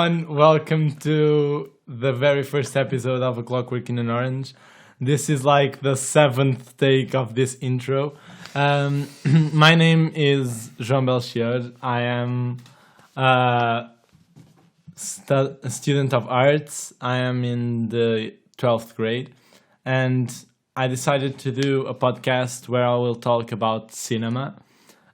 everyone. Welcome to the very first episode of A Clockwork in an Orange. This is like the seventh take of this intro. My name is João Belchior. I am a student of arts. I am in the 12th grade. And I decided to do a podcast where I will talk about cinema.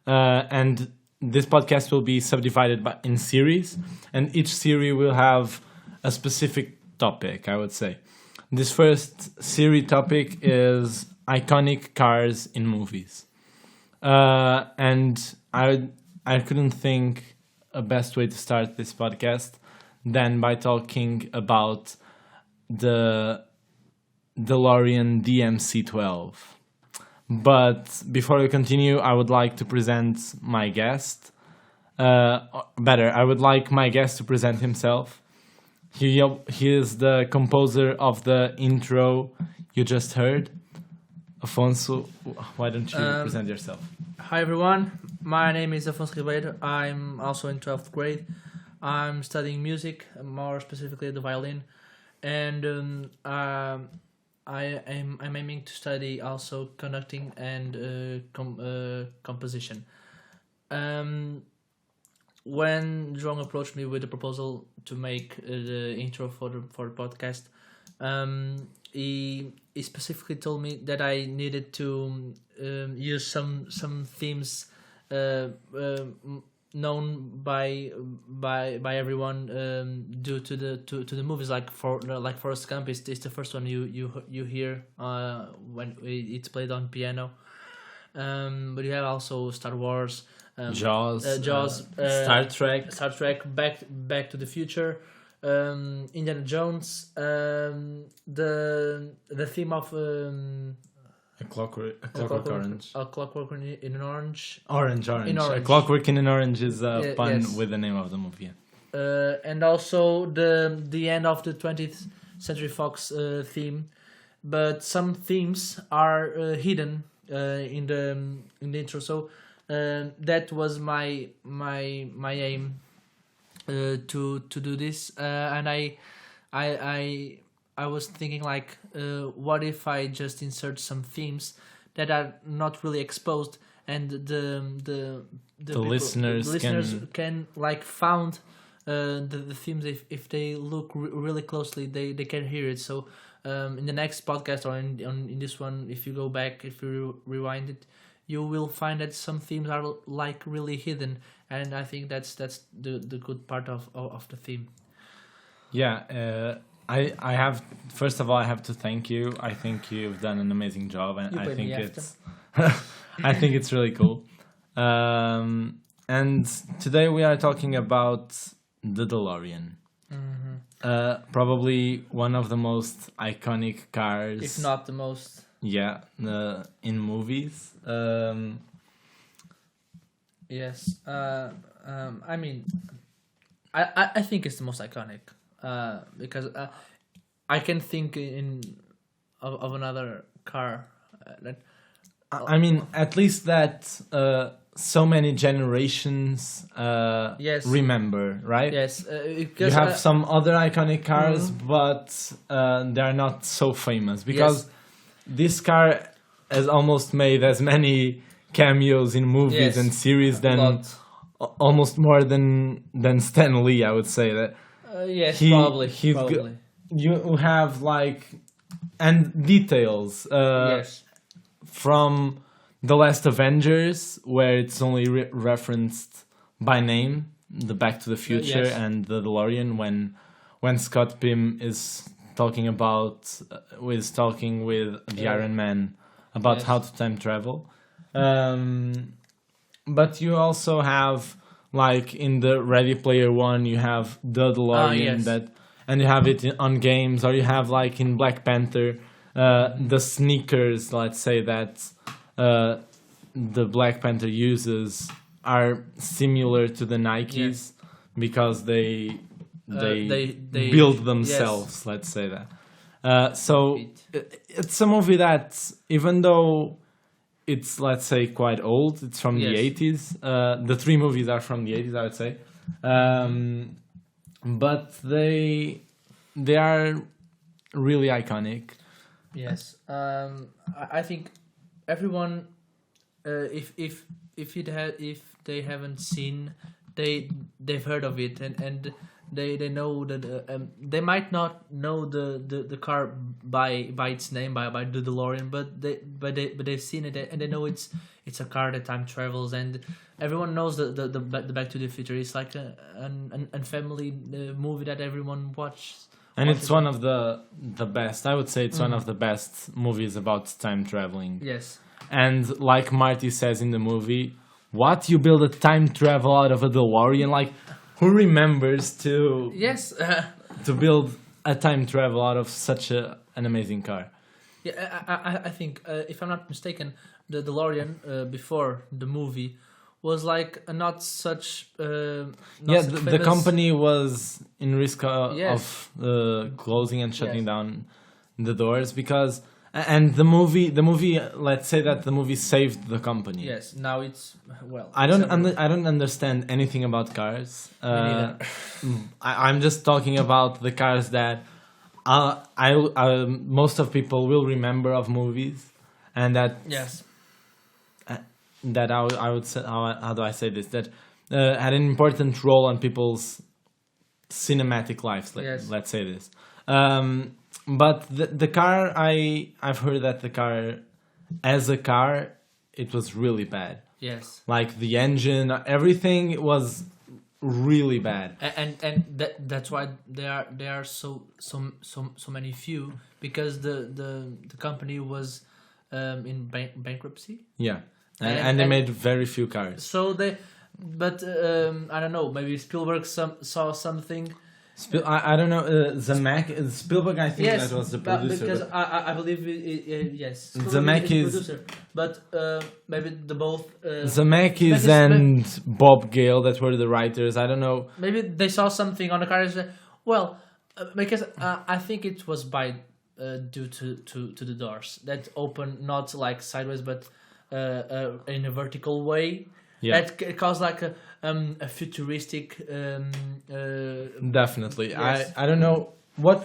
And this podcast will be subdivided in series, and each series will have a specific topic, I would say. This first series topic is iconic cars in movies. And I couldn't think a best way to start this podcast than by talking about the DeLorean DMC-12. But before we continue, I would like to present my guest. I would like my guest to present himself. He is the composer of the intro you just heard. Afonso, why don't you present yourself? Hi everyone, my name is Afonso Ribeiro. I'm also in 12th grade. I'm studying music, more specifically the violin. And I'm aiming to study also conducting and composition. When João approached me with the proposal to make the intro for the podcast, he specifically told me that I needed to use some themes known by everyone due to the movies, like Forrest Gump is the first one you hear when it's played on piano, but you have also Star Wars, Jaws, Star Trek, Back to the Future, Indiana Jones, the theme of A Clockwork Orange. A Clockwork in an Orange. Orange. In Orange. A Clockwork in an Orange is a pun with the name of the movie. And also the end of the 20th Century Fox theme, but some themes are hidden in the intro. So that was my aim to do this, and I was thinking like, what if I just insert some themes that are not really exposed, and the listeners can like found the themes if they look really closely, they can hear it. So in the next podcast or in this one, if you go back, if you rewind it, you will find that some themes are like really hidden, and I think that's the good part of the theme. Yeah. I have, first of all, I have to thank you. I think you've done an amazing job, and I think it's really cool. And today we are talking about the DeLorean. Mm-hmm. Probably one of the most iconic cars, if not the most. Yeah, in movies. Yes. I mean, I think it's the most iconic. Because I can think of another car. I mean, at least that so many generations remember, right? Yes. You have some other iconic cars, but they are not so famous because this car has almost made as many cameos in movies and series than almost more than Stan Lee, I would say that. Yes, probably. You have like and details from the last Avengers, where it's only referenced by name, the Back to the Future and the DeLorean, when Scott Pym is talking with the Iron Man about how to time travel. But you also have, like in the Ready Player One, you have the DeLorean and you have it on games, or you have like in Black Panther, the sneakers, let's say that the Black Panther uses are similar to the Nikes because they build themselves, let's say that. So it's a movie that, even though it's, let's say, quite old, it's from the 80s. The three movies are from the 80s, I would say. but they are really iconic. Yes, I think everyone, if they haven't seen, they've heard of it, and they know that they might not know the car by its name, by the DeLorean, but they've seen it, and they know it's a car that time travels, and everyone knows the Back to the Future. It's like a family movie that everyone watches. And it's one of the best. I would say it's one of the best movies about time traveling. Yes. And like Marty says in the movie, what, you build a time travel out of a DeLorean? Like, who remembers to Yes to build a time travel out of such an amazing car? Yeah, I think if I'm not mistaken, the DeLorean before the movie was like not such. The company was in risk of closing and shutting down the doors because, and the movie. Let's say that the movie saved the company. Yes, now it's I don't understand anything about cars. I'm just talking about the cars that most of people will remember of movies, and that that I would say, how do I say this, that had an important role on people's cinematic lives, let's say this. But the car, I've heard that the car, as a car, it was really bad. Yes. Like the engine, everything was really bad. And that's why there are so many few, because the company was in bankruptcy. Yeah. And they made very few cars. So I don't know. Maybe Spielberg saw something. I don't know. Spielberg, I think that was the producer. Because I believe yes. Zemeckis, producer. But maybe the both. Zemeckis and Bob Gale, that were the writers. I don't know. Maybe they saw something on the car. Well, because I think it was due to the doors that open not like sideways, but in a vertical way. Yeah. That caused like a futuristic. Definitely, yes. I don't know what.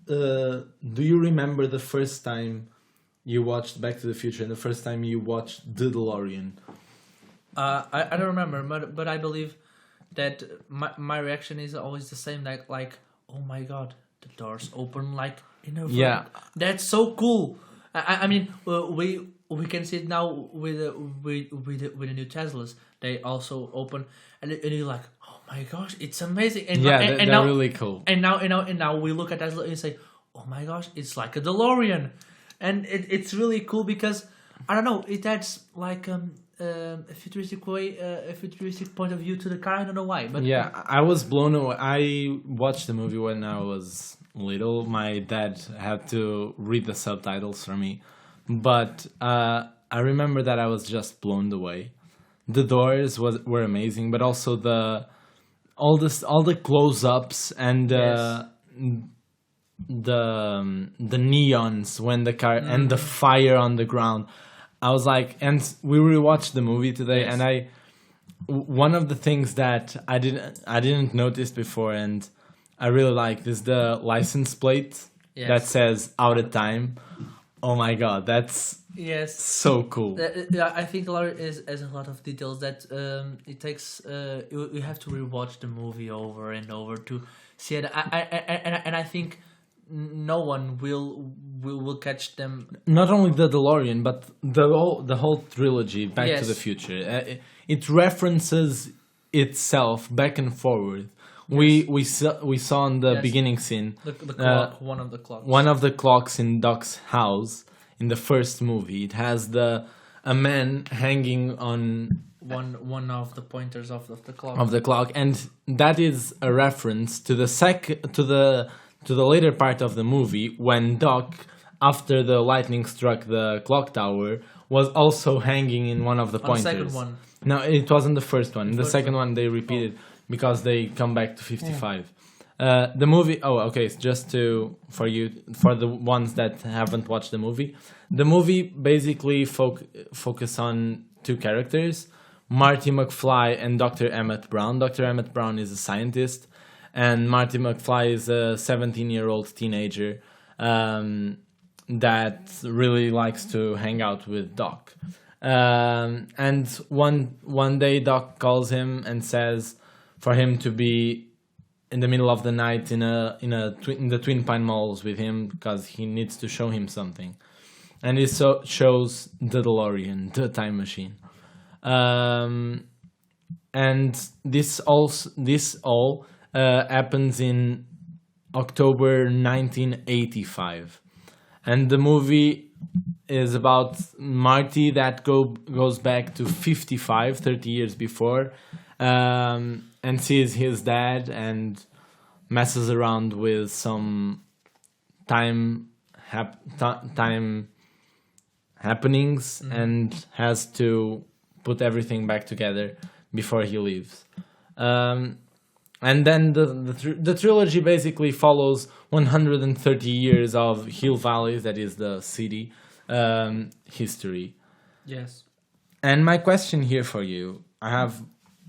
Do you remember the first time you watched Back to the Future and the first time you watched The DeLorean? I don't remember, but I believe that my reaction is always the same. Like oh my god, the doors open like in a that's so cool. I mean we can see it now with the new Teslas. They also open, and you're like, oh my gosh, it's amazing. And they're now, really cool. And now we look at Tesla and say, oh my gosh, it's like a DeLorean, and it's really cool because I don't know, it adds like a futuristic way, a futuristic point of view to the car. I don't know why, but I was blown away. I watched the movie when I was little. My dad had to read the subtitles for me. But I remember that I was just blown away. The doors were amazing, but also all the close-ups and the neons when the car and the fire on the ground. I was like, and we rewatched the movie today, and one of the things that I didn't notice before, and I really liked, is the license plate that says "out of time." Oh my god, that's so cool. I think DeLorean has a lot of details that it takes. You have to rewatch the movie over and over to see it. And I think no one will catch them. Not only the DeLorean, but the whole trilogy, Back to the Future. It references itself back and forward. We saw in the beginning scene the clock, one of the clocks in Doc's house in the first movie. It has a man hanging on one of the pointers of the clock, and that is a reference to the later part of the movie when Doc, after the lightning struck the clock tower, was also hanging in one of the pointers. The second one. No, it wasn't the first one. The second one they repeated. Because they come back to 55. The movie. Oh, okay. Just for the ones that haven't watched the movie basically focus on two characters, Marty McFly and Dr. Emmett Brown. Dr. Emmett Brown is a scientist, and Marty McFly is a 17-year-old teenager that really likes to hang out with Doc. And one day Doc calls him and says for him to be in the middle of the night in the Twin Pine Malls with him because he needs to show him something, and he shows the DeLorean, the time machine, and this all happens in October 1985, and the movie is about Marty that goes back to 30 years before, and sees his dad and messes around with some time happenings and has to put everything back together before he leaves. And then the trilogy basically follows 130 years of Hill Valley, that is the city, history. Yes. And my question here for you, I have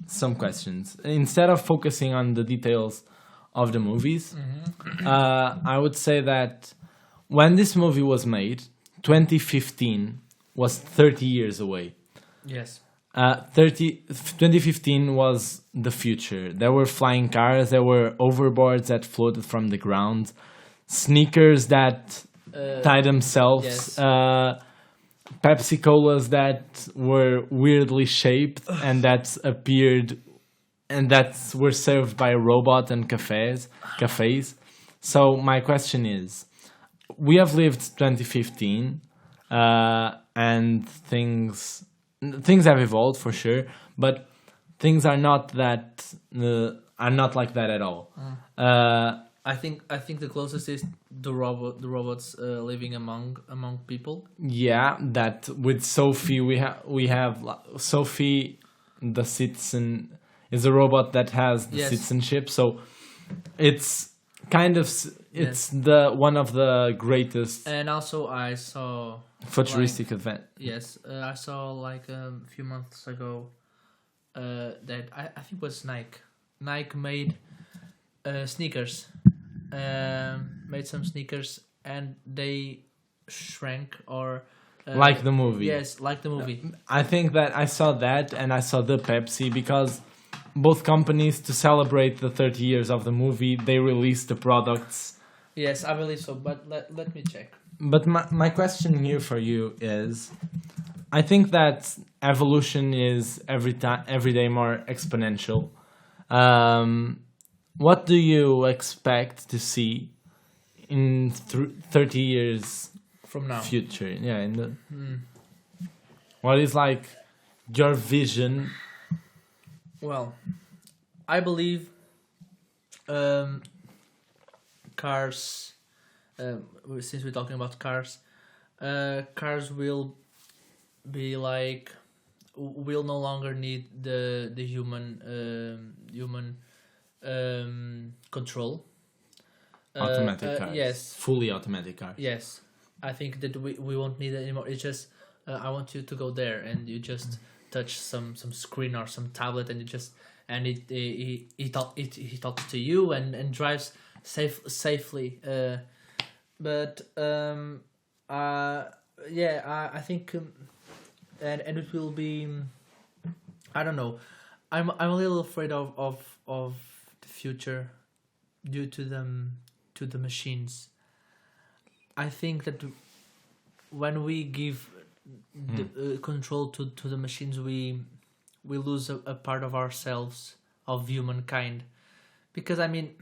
some questions. Instead of focusing on the details of the movies, I would say that when this movie was made, 2015 was 30 years away. Yes. 2015 was the future. There were flying cars, there were overboards that floated from the ground, sneakers that tie themselves, yes. Pepsi Colas that were weirdly shaped and that appeared and that were served by a robot and cafes. So my question is, we have lived 2015 and things have evolved for sure, but things are not like that at all. I think the closest is the robots living among people. Yeah, that with Sophie we have Sophie, the citizen, is a robot that has the citizenship. So it's kind of the one of the greatest. And also I saw futuristic event. Yes, I saw like a few months ago that I think it was Nike. Nike made sneakers. Made some sneakers and they shrank or like the movie. Yes, like the movie. I think that I saw that and I saw the Pepsi because both companies, to celebrate the 30 years of the movie, they released the products. Yes, I believe so, but let me check. But my question here for you is, I think that evolution is every day more exponential. What do you expect to see in 30 years from now? Future, yeah. What is like your vision? Well, I believe cars. Since we're talking about cars, cars will be like will no longer need the human control. Automatic cars. Yes. Fully automatic cars. Yes. I think that we won't need it anymore. It's just I want you to go there and you just touch some screen or some tablet and he talks to you and drives safely. But I think and it will be, I don't know. I'm a little afraid of the future due to the machines. I think that when we give the control to the machines, we lose a part of ourselves, of humankind. Because I mean,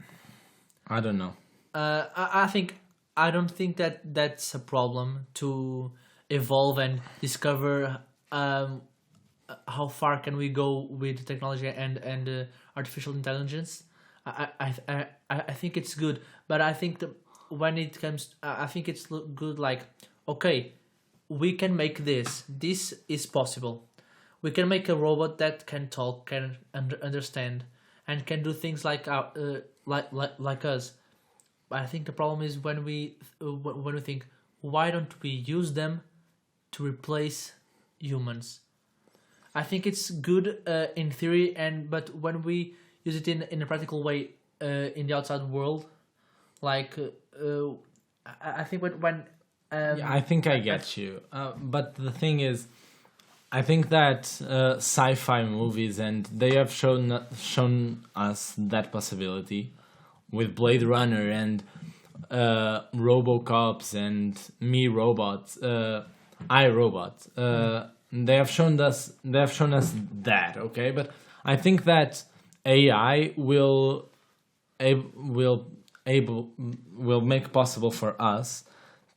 I don't know. I don't think that that's a problem to evolve and discover how far can we go with technology and artificial intelligence. I think it's good, but I think that when it comes, I think it's good. Like, okay, we can make this. This is possible. We can make a robot that can talk, can understand, and can do things like us. But I think the problem is when we think, why don't we use them to replace humans? I think it's good in theory, but when we use it in a practical way, in the outside world. Like I think when yeah, I think I get you. But the thing is, I think that sci-fi movies, and they have shown us that possibility with Blade Runner and RoboCops and Me Robots, I Robot. They have shown us that, okay? But I think that AI will make possible for us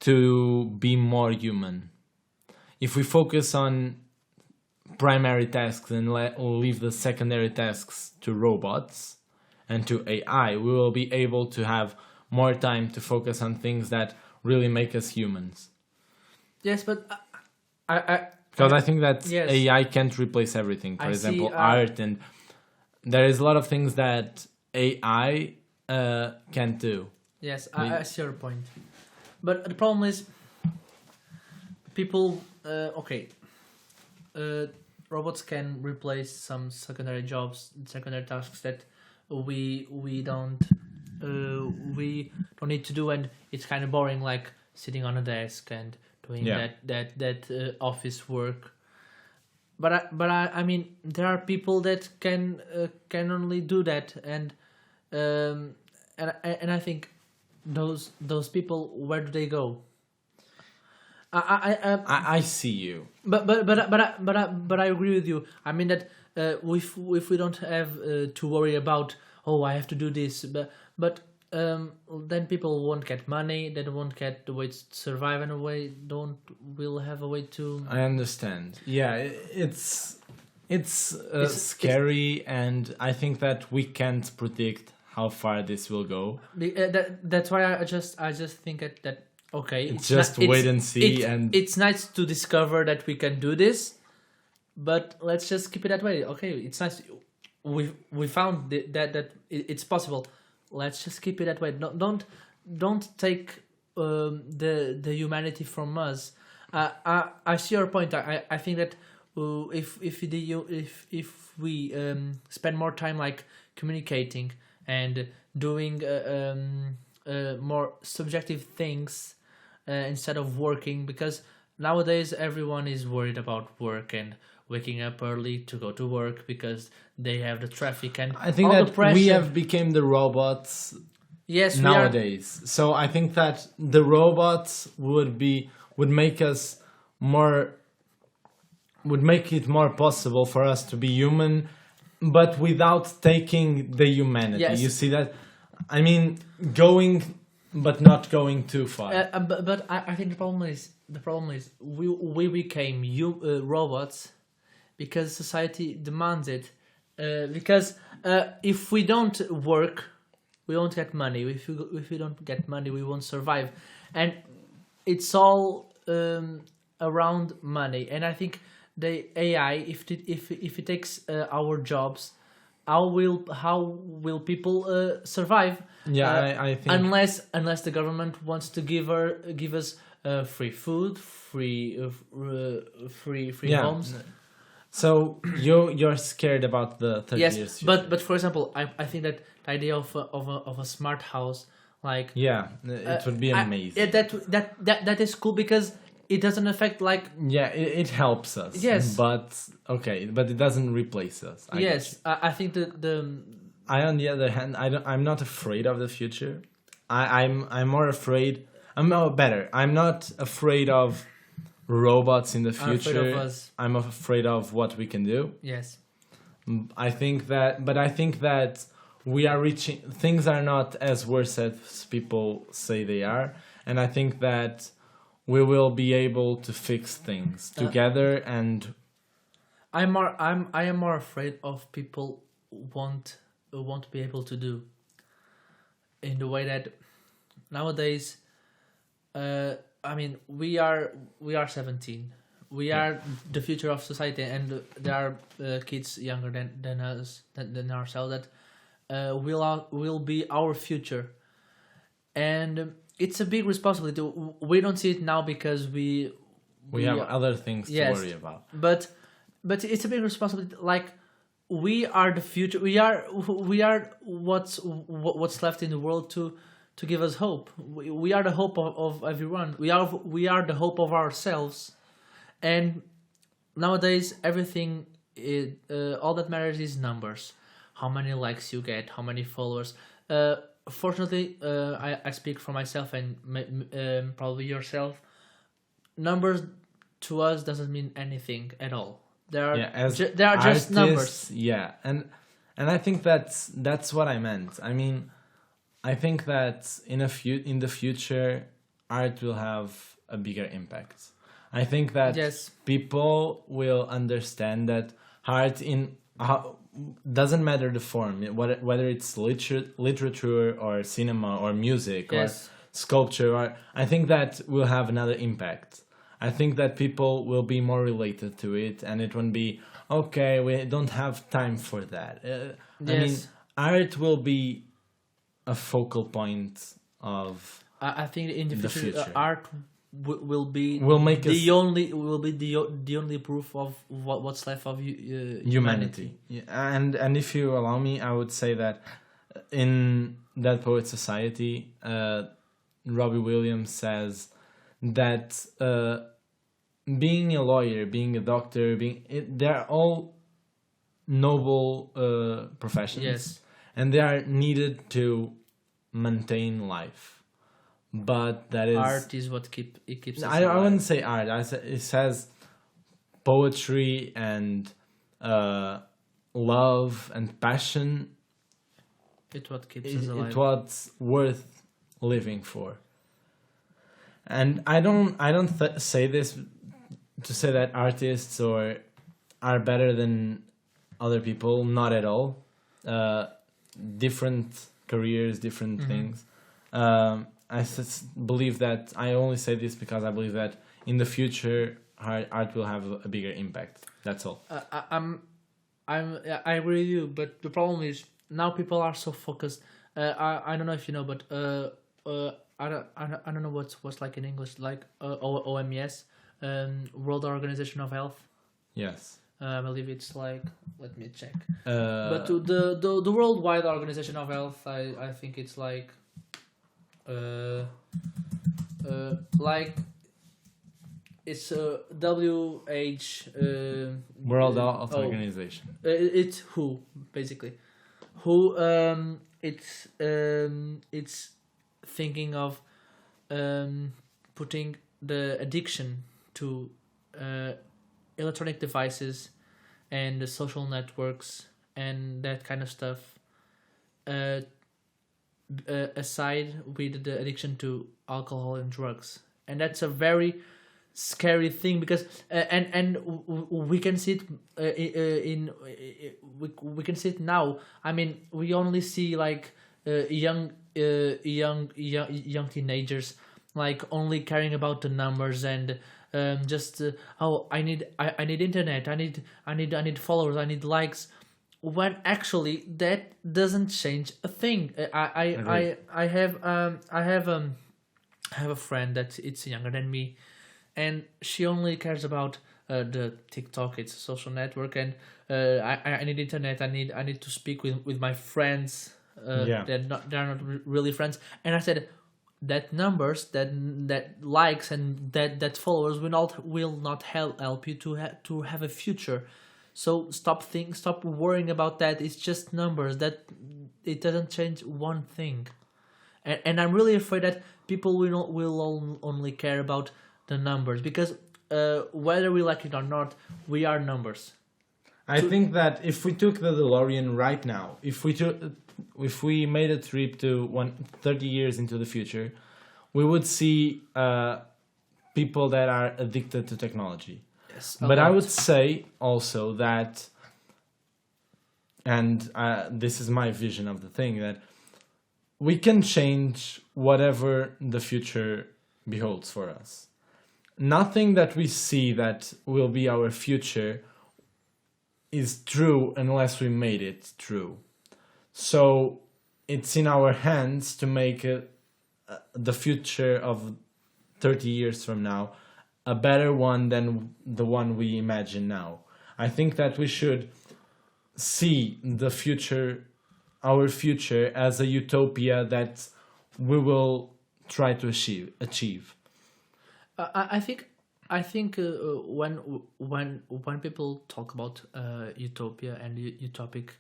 to be more human. If we focus on primary tasks and leave the secondary tasks to robots and to AI, we will be able to have more time to focus on things that really make us humans. Yes, but because I think that yes. AI can't replace everything. For example, art, and there is a lot of things that AI can't do. Yes, I see your point. But the problem is, people, robots can replace some secondary jobs, secondary tasks that we don't need to do, and it's kind of boring, like sitting on a desk and doing that office work. But I mean, there are people that can only do that, and I think those people, where do they go? I see you. But I agree with you. I mean that if we don't have to worry about, I have to do this, but then people won't get money. They won't get the way to survive, and will have a way to. I understand. Yeah, it's scary, and I think that we can't predict how far this will go. That's why I just think that okay, it's just wait and see, and it's nice to discover that we can do this, but let's just keep it that way. Okay, it's nice. We found that it's possible. Let's just keep it that way. Don't take the humanity from us. I see your point. I think that if we spend more time like communicating and doing more subjective things instead of working, because nowadays everyone is worried about work and waking up early to go to work because they have the traffic and I think all that the pressure. We have become the robots nowadays. So I think that the robots would make it more possible for us to be human, but without taking the humanity. Yes. You see that? I mean, going, but not going too far. But I think the problem is we became robots because society demands it. Because if we don't work, we won't get money. If we don't get money, we won't survive, and it's all around money. And I think the AI, if it takes our jobs, how will people survive? Yeah, I think unless the government wants to give us free food, free homes. So you're scared about the 30 years? Yes, but for example, I think that the idea of a smart house, like it would be amazing. That is cool because it doesn't affect like it helps us. Yes, but it doesn't replace us. I think I, on the other hand, I'm not afraid of the future. I'm more afraid. I'm not afraid of robots in the future. I'm afraid of us. I'm afraid of what we can do. Yes. I think that we are reaching. Things are not as worse as people say they are, and I think that we will be able to fix things together. And I am more afraid of people won't be able to do, in the way that nowadays. I mean, we are 17. We are the future of society, and there are kids younger than us, than ourselves, that will be our future, and it's a big responsibility. We don't see it now because we have other things to worry about. But it's a big responsibility. Like we are the future. We are what's left in the world to give us hope. We are the hope of everyone. We are the hope of ourselves. And nowadays, everything all that matters is numbers. How many likes you get, how many followers. Fortunately, I speak for myself and probably yourself. Numbers to us doesn't mean anything at all. They are just numbers. Yeah, and I think that's what I meant. I mean, I think that in the future, art will have a bigger impact. I think that Yes, people will understand that art doesn't matter the form, whether it's literature or cinema or music or yes, sculpture. Or I think that will have another impact. I think that people will be more related to it, and it won't be okay. We don't have time for that. I mean, yes. art will be a focal point of I think in the the future, future. art will be Will make us the only proof of what's left of humanity. Yeah, and if you allow me, I would say that in Dead Poet Society, Robbie Williams says that being a lawyer, being a doctor, they're all noble professions, Yes, and they are needed to maintain life. But that is, art is what keeps us I wouldn't alive. say art. It says poetry and love and passion. It's what keeps us It's alive. what's worth living for. And I don't say this to say that artists are better than other people. Not at all. Different careers, different things. Believe that I only say this because I believe that in the future art will have a bigger impact. That's all. I agree with you, but the problem is now people are so focused. I don't know if you know, but I don't know what's like in English, like OMS, World Organization of Health. Yes. I believe it's like, let me check. But Uh, the Worldwide Organization of Health, I think it's like it's WH. World Health Oh, Organization. it's WHO basically. WHO. It's thinking of putting the addiction to electronic devices and the social networks and that kind of stuff aside with the addiction to alcohol and drugs, and that's a very scary thing because we can see it we can see it now. I mean, we only see like young teenagers like only caring about the numbers and just oh, I need internet, I need followers, I need likes, when actually that doesn't change a thing. Agree. I have a friend that it's younger than me, and she only cares about the TikTok. It's a social network, and I need internet. I need to speak with my friends. Yeah. They're not really friends. And I said that numbers, that likes, and that followers will not help you to have a future. So stop worrying about that. It's just numbers. That it doesn't change one thing. And I'm really afraid that people will only care about the numbers because whether we like it or not, we are numbers. I think that if we took the DeLorean right now, if we made a trip to 30 years into the future, we would see people that are addicted to technology. Yes, But I would say also that, and this is my vision of the thing, that we can change whatever the future beholds for us. Nothing that we see that will be our future is true unless we made it true. So it's in our hands to make the future of 30 years from now a better one than the one we imagine now. I think that we should see the future, our future, as a utopia that we will try to achieve. I think when people talk about utopia and utopic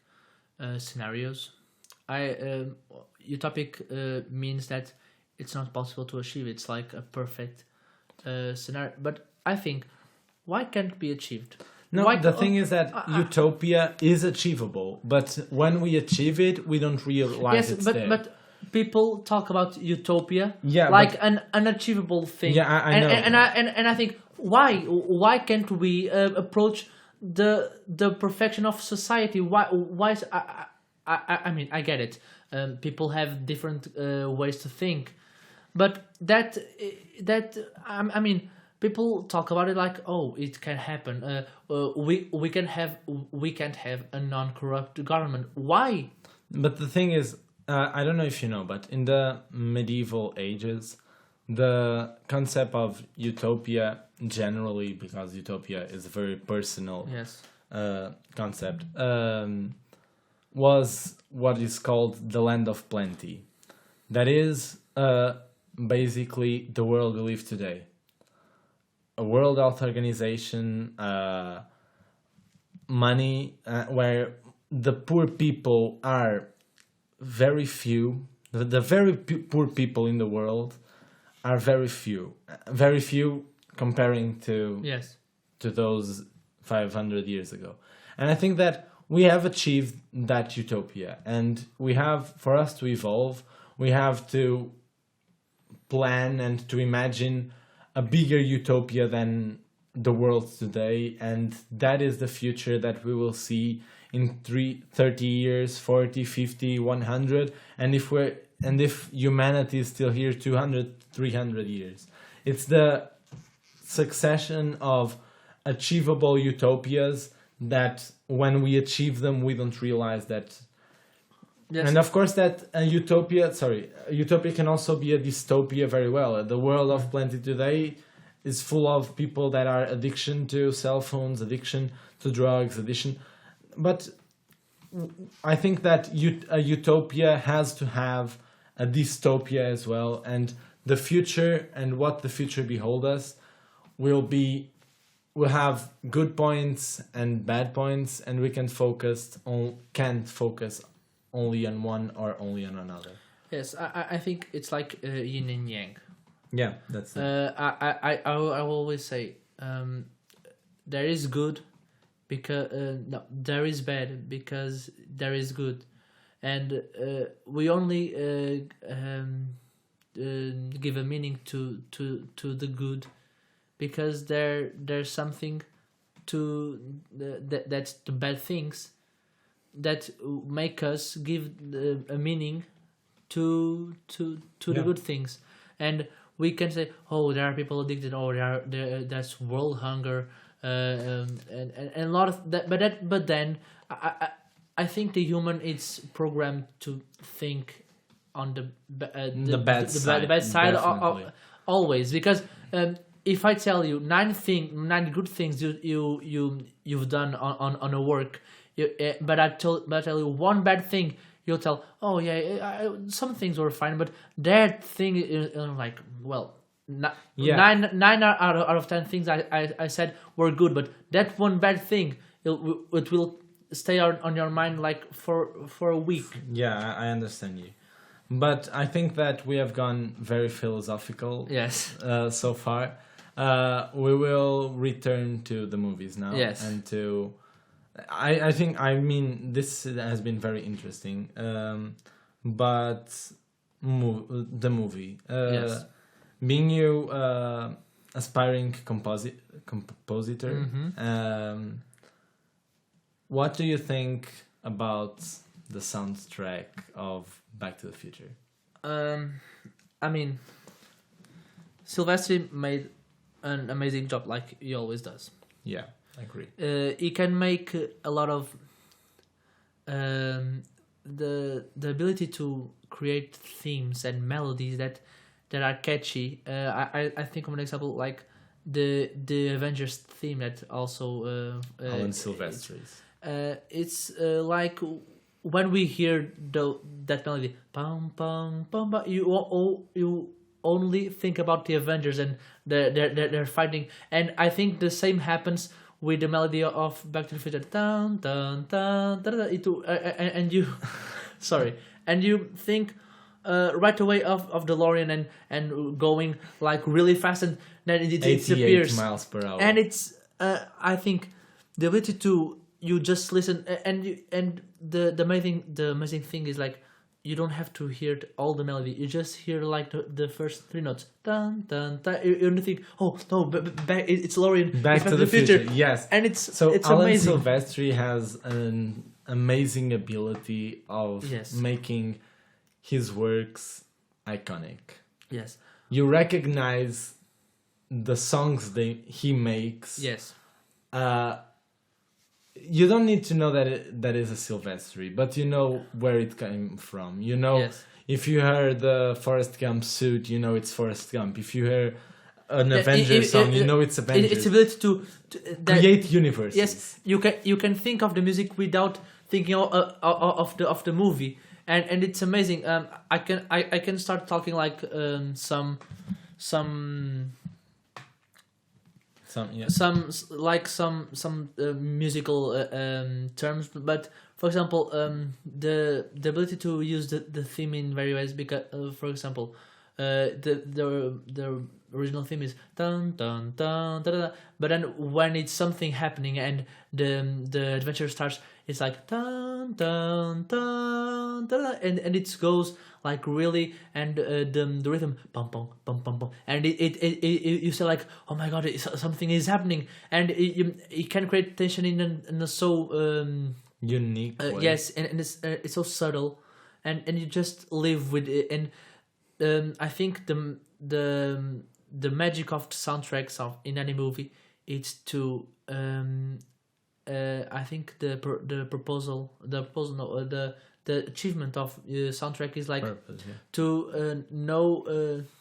scenarios, utopic means that it's not possible to achieve. It's like a perfect scenario. But I think, why can't it be achieved? No, the thing is that utopia is achievable, but when we achieve it, we don't realize it's there. But people talk about utopia an unachievable thing. Yeah, I know. And I think, why can't we approach the perfection of society? Why is, I mean, I get it. People have different ways to think, but that I mean, people talk about it like, oh, it can happen. We can't have a non-corrupt government. Why? But the thing is, I don't know if you know, but in the medieval ages, the concept of utopia generally, because utopia is a very personal concept, was what is called the land of plenty. That is basically the world we live today. A World Health Organization, money, where the poor people are very few. The very poor people in the world are very few comparing to those 500 years ago. And I think that we have achieved that utopia, and for us to evolve, we have to plan and to imagine a bigger utopia than the world today, and that is the future that we will see in 30 years, 40, 50, 100, and if humanity is still here 200, 300 years. It's the succession of achievable utopias that when we achieve them, we don't realize that. Yes. And of course that a utopia can also be a dystopia very well. The world of plenty today is full of people that are addiction to cell phones, addiction to drugs, but I think that a utopia has to have a dystopia as well, and the future and what the future behold us will have good points and bad points, and we can't focus only on one or only on another. Yes, I think it's like yin and yang. Yeah, that's it. I always say there is good because no, there is bad because there is good, and we only give a meaning to the good because there's something to that's the bad things that make us give a meaning to the good things. And we can say, oh, there are people addicted, or there's world hunger, and a lot of that. But then I think the human is programmed to think on the bad side always, because if I tell you 9 good things you've done on a work, but I tell you one bad thing, you'll tell, oh yeah, some things were fine, but that thing is like, well, 9 out of 10 things I said were good, but that one bad thing, it will stay on your mind like for a week. Yeah, I understand you, but I think that we have gone very philosophical. Yes. So far, we will return to the movies now. Yes. And to. I mean, this has been very interesting, but the movie, yes. Being you aspiring compositor, mm-hmm. What do you think about the soundtrack of Back to the Future? I mean, Silvestri made an amazing job, like he always does. Yeah. I agree. He can make a lot of the ability to create themes and melodies that are catchy. I think of an example like the Avengers theme that also Alan Silvestri's. It's like when we hear that melody, pam pam pam, pam, you only think about the Avengers and they're fighting, and I think the same happens with the melody of Back to the Future. Dun, dun, dun, dun, dun, and you, sorry, and you think right away of DeLorean and going like really fast, and then it disappears. 88 miles per hour. And it's I think the ability to you just listen and the amazing thing is like you don't have to hear all the melody. You just hear like the first three notes. Dun dun dun. You don't think, oh no, it's DeLorean. Back to the future. Yes, and it's Alan amazing. Silvestri has an amazing ability of making his works iconic. Yes, you recognize the songs he makes. Yes. You don't need to know that is a Silvestri, but you know where it came from. You know, if you hear the Forrest Gump suit, you know it's Forrest Gump. If you hear an Avengers song, you know it's Avengers. It's ability to create universes. Yes, you can think of the music without thinking of the movie, and it's amazing. I can start talking like some musical terms, but for example, the ability to use the theme in various ways. Because, for example, the original theme is dun dun dun da, da, da, but then when it's something happening and the adventure starts, it's like dun dun dun da, da, and it goes like really, and the rhythm pum pum pum pum pum, and it you say like, oh my god, something is happening, and it can create tension in a so unique way. Yes, and it's so subtle, and you just live with it. And I think the magic of the soundtracks in any movie is to I think the achievement of soundtrack is like to know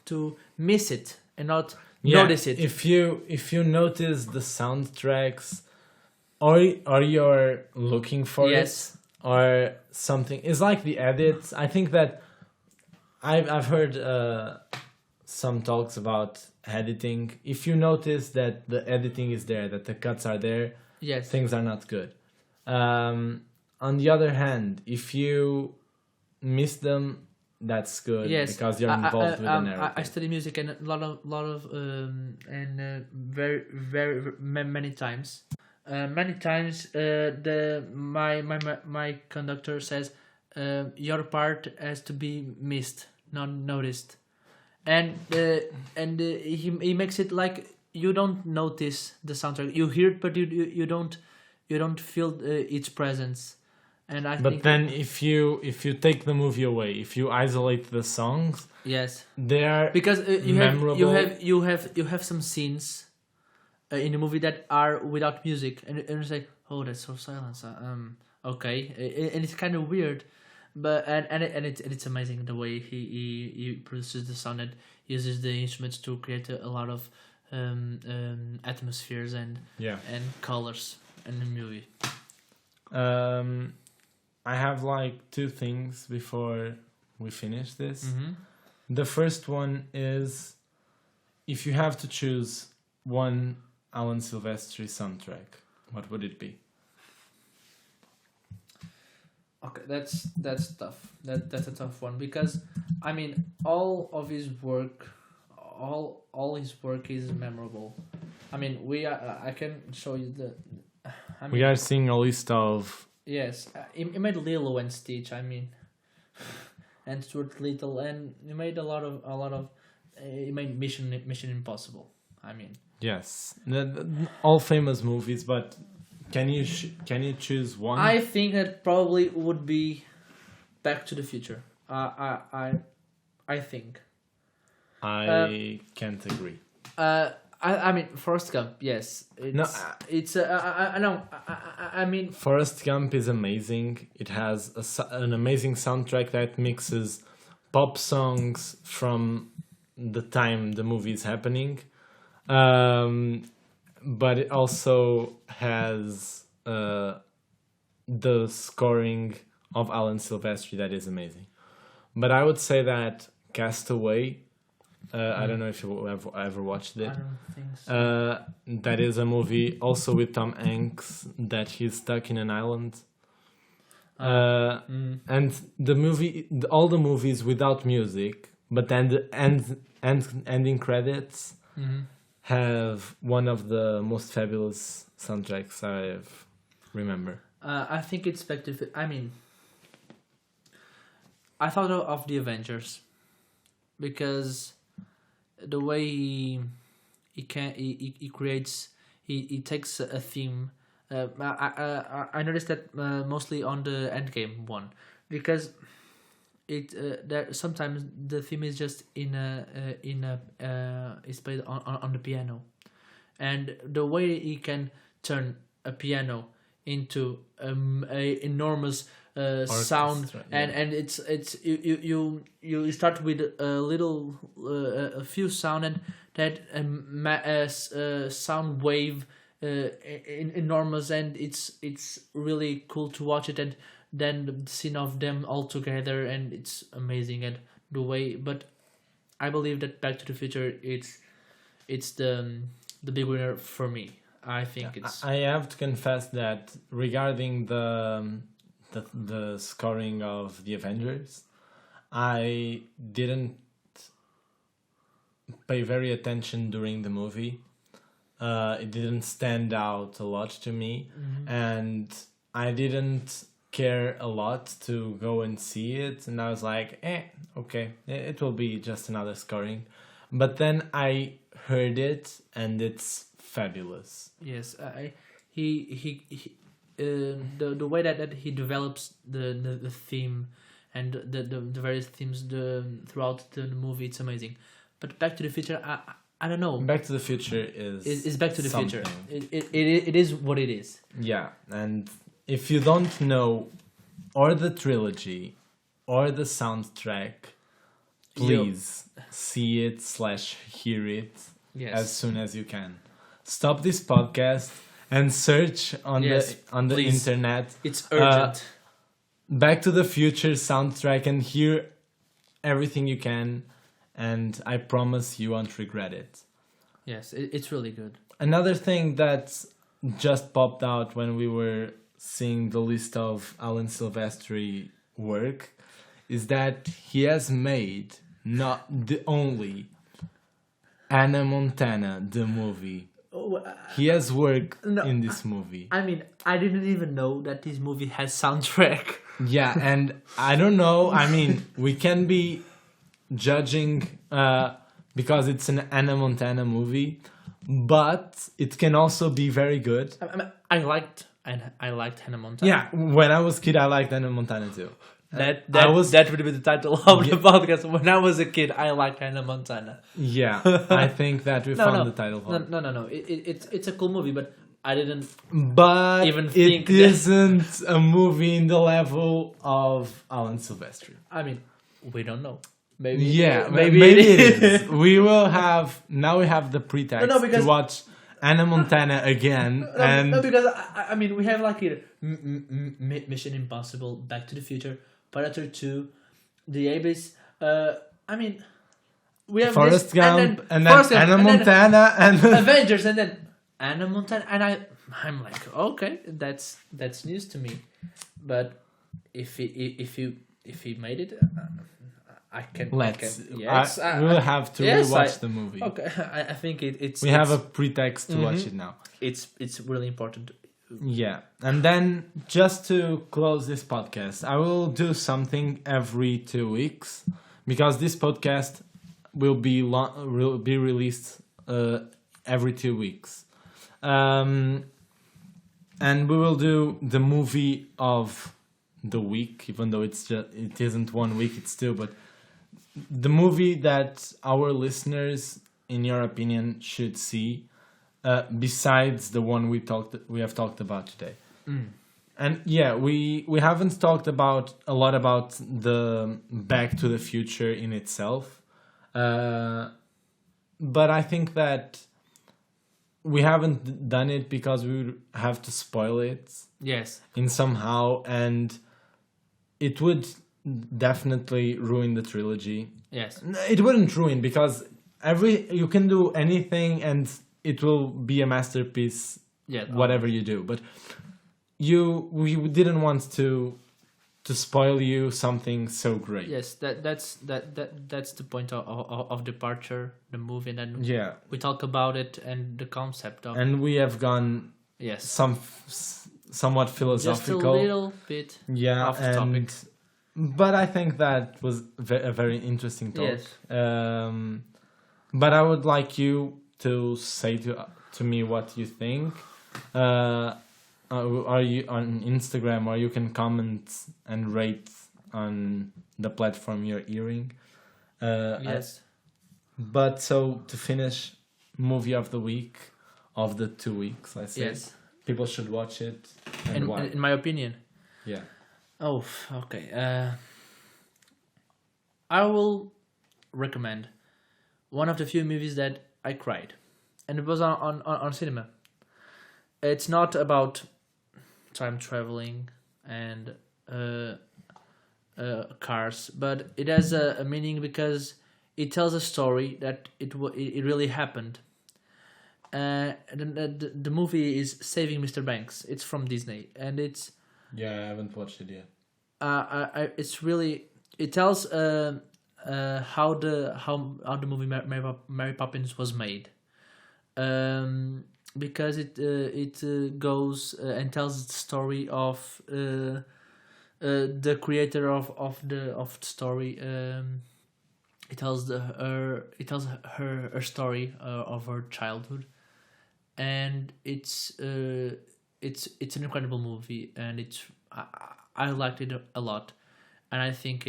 to miss it and not notice it. If you notice the soundtracks, or you're looking for it, or something, it's like the edits. I think that I've heard some talks about editing. If you notice that the editing is there, that the cuts are there, things are not good. On the other hand, if you miss them, that's good because you're involved with the narrative. I study music and a lot of and very many times. Many times, my conductor says your part has to be missed, not noticed, and he makes it like you don't notice the soundtrack. You hear it, but you don't feel its presence. And but then if you take the movie away, if you isolate the songs, they are because memorable. you have some scenes in the movie that are without music, and you say, oh, that's so silent. Okay, and it's kind of weird, but and it's amazing the way he produces the sound and uses the instruments to create a lot of atmospheres and colors in the movie. I have like two things before we finish this. Mm-hmm. The first one is, if you have to choose one Alan Silvestri soundtrack, what would it be? Okay, that's tough. That's a tough one, because I mean all of his work, all his work is memorable. I mean I can show you we are seeing a list of. Yes, he made Lilo and Stitch. I mean, and Stuart Little, and he made a lot of. He made Mission Impossible. I mean, yes, all famous movies. But can you choose one? I think that probably would be Back to the Future. I think. I can't agree. I mean, Forrest Gump, yes. I mean... Forrest Gump is amazing. It has an amazing soundtrack that mixes pop songs from the time the movie is happening. But it also has the scoring of Alan Silvestri that is amazing. But I would say that Castaway, I don't know if you have ever watched it. I don't think so. That is a movie also with Tom Hanks that he's stuck in an island. And the movie, all the movies without music, but then the ending credits have one of the most fabulous soundtracks I remember. I think it's back to. I mean, I thought of the Avengers because the way he creates, he takes a theme. I noticed that mostly on the Endgame one, because there sometimes the theme is just is played on the piano, and the way he can turn a piano into a enormous sound, and it's you start with a little a few sound, and that sound wave enormous, and it's really cool to watch it, and then the scene of them all together, and it's amazing, and the way. But I believe that Back to the Future it's the big winner for me. I think it's. I have to confess that regarding the scoring of the Avengers, I didn't pay very attention during the movie. It didn't stand out a lot to me, and I didn't care a lot to go and see it, and I was like, okay, it will be just another scoring. But then I heard it, and it's fabulous. Yes, the way that he develops the theme and the various themes throughout the movie, it's amazing. But Back to the Future, I don't know. Back to the Future is Back to the something. Future. It is what it is. Yeah, and if you don't know or the trilogy or the soundtrack, please see it / hear it as soon as you can. Stop this podcast and search on the please. internet. It's urgent. Back to the Future soundtrack and hear everything you can, and I promise you won't regret it. Yes, it's really good. Another thing that just popped out when we were seeing the list of Alan Silvestri work is that he has made not the only Hannah Montana, the movie. He has worked in this movie. I mean, I didn't even know that this movie has soundtrack. Yeah, and I don't know. I mean, we can be judging because it's an Hannah Montana movie, but it can also be very good. I liked Hannah Montana. Yeah, when I was a kid, I liked Hannah Montana too. That would be the title of the podcast. When I was a kid, I liked Hannah Montana. Yeah, I think that we found the title for it. No. It's a cool movie, but I didn't even think it isn't a movie in the level of Alan Silvestri. I mean, we don't know. Maybe maybe it is. We have the pretext to watch Hannah Montana again. Because I mean, we have like Mission Impossible, Back to the Future, Predator 2, The Abyss. I mean, we have Forrest Gump, and then Hannah Montana, and Avengers, and then Hannah Montana, and I'm like, okay, that's news to me. But if he made it, I can. We'll have to rewatch the movie. Okay, I think it's. We have a pretext to watch it now. It's really important. Yeah, and then just to close this podcast, I will do something every 2 weeks because this podcast will be released every 2 weeks, and we will do the movie of the week, even though it isn't 1 week, it's still, but the movie that our listeners, in your opinion, should see. Besides the one we have talked about today. And yeah, we haven't talked a lot about the Back to the Future in itself, but I think that we haven't done it because we would have to spoil it. Yes. In somehow, and it would definitely ruin the trilogy. Yes. It wouldn't ruin, because you can do anything and it will be a masterpiece. Yeah. Whatever you do, but we didn't want to spoil you something so great. Yes, that's the point of departure, the movie, and then Yeah, we talk about it and the concept of. and we have gone somewhat philosophical, just a little bit. Yeah, off the topic. But I think that was a very interesting talk. Yes. But I would like you to say to me what you think. Are you on Instagram, or you can comment and rate on the platform you're hearing. Yes. But so to finish, movie of the week of the 2 weeks, I say. Yes. People should watch it. And why? In my opinion. Yeah. Oh, okay. I will recommend one of the few movies that I cried, and it was on cinema. It's not about time traveling and cars, but it has a meaning because it tells a story that it really happened. The movie is Saving Mr. Banks. It's from Disney, and it's I haven't watched it yet. it's really, it tells how the movie Mary Poppins was made. Because it goes and tells the story of the creator of the story. It tells her story of her childhood, and it's an incredible movie, and I liked it a lot, and I think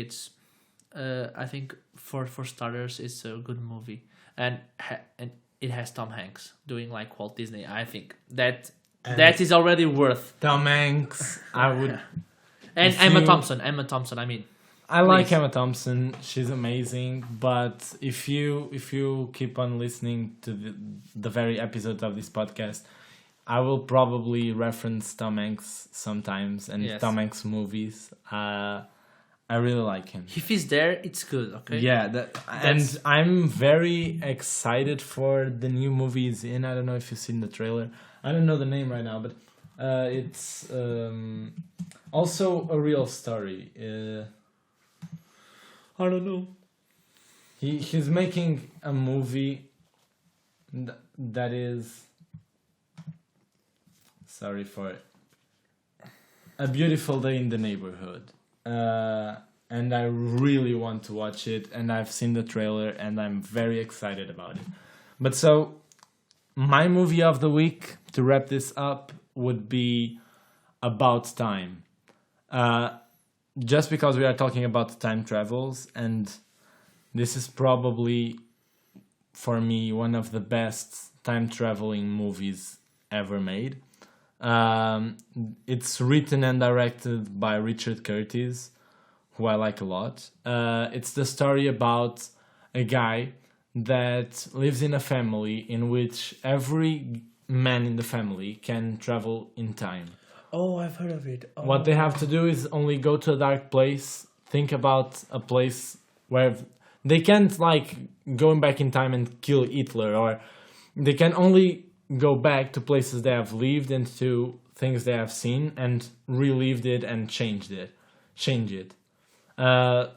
I think for starters it's a good movie, and it has Tom Hanks doing like Walt Disney. I think that is already worth. Tom Hanks, I would. And Emma Thompson. I mean, I like Emma Thompson. She's amazing. But if you keep on listening to the very episode of this podcast, I will probably reference Tom Hanks sometimes, and Tom Hanks movies. I really like him. If he's there, it's good, okay? Yeah, and I'm very excited for the new movie he's in. I don't know if you've seen the trailer. I don't know the name right now, but it's also a real story. I don't know. He's making a movie that is... Sorry for it. A Beautiful Day in the Neighborhood. And I really want to watch it, and I've seen the trailer, and I'm very excited about it. But so, my movie of the week, to wrap this up, would be About Time. Just because we are talking about time travels, and this is probably, for me, one of the best time traveling movies ever made. It's written and directed by Richard Curtis, who I like a lot. It's the story about a guy that lives in a family in which every man in the family can travel in time. Oh, I've heard of it. Oh. What they have to do is only go to a dark place, think about a place where they can't like going back in time and kill Hitler, or they can only go back to places they have lived and to things they have seen and relived it and change it.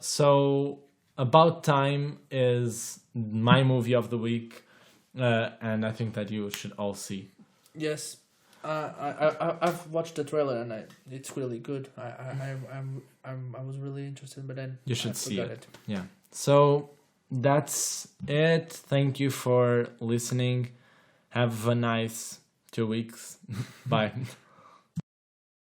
So About Time is my movie of the week, and I think that you should all see. Yes, I've watched the trailer and it's really good. I was really interested, but then you should see it. Yeah. So that's it. Thank you for listening. Have a nice 2 weeks. Bye.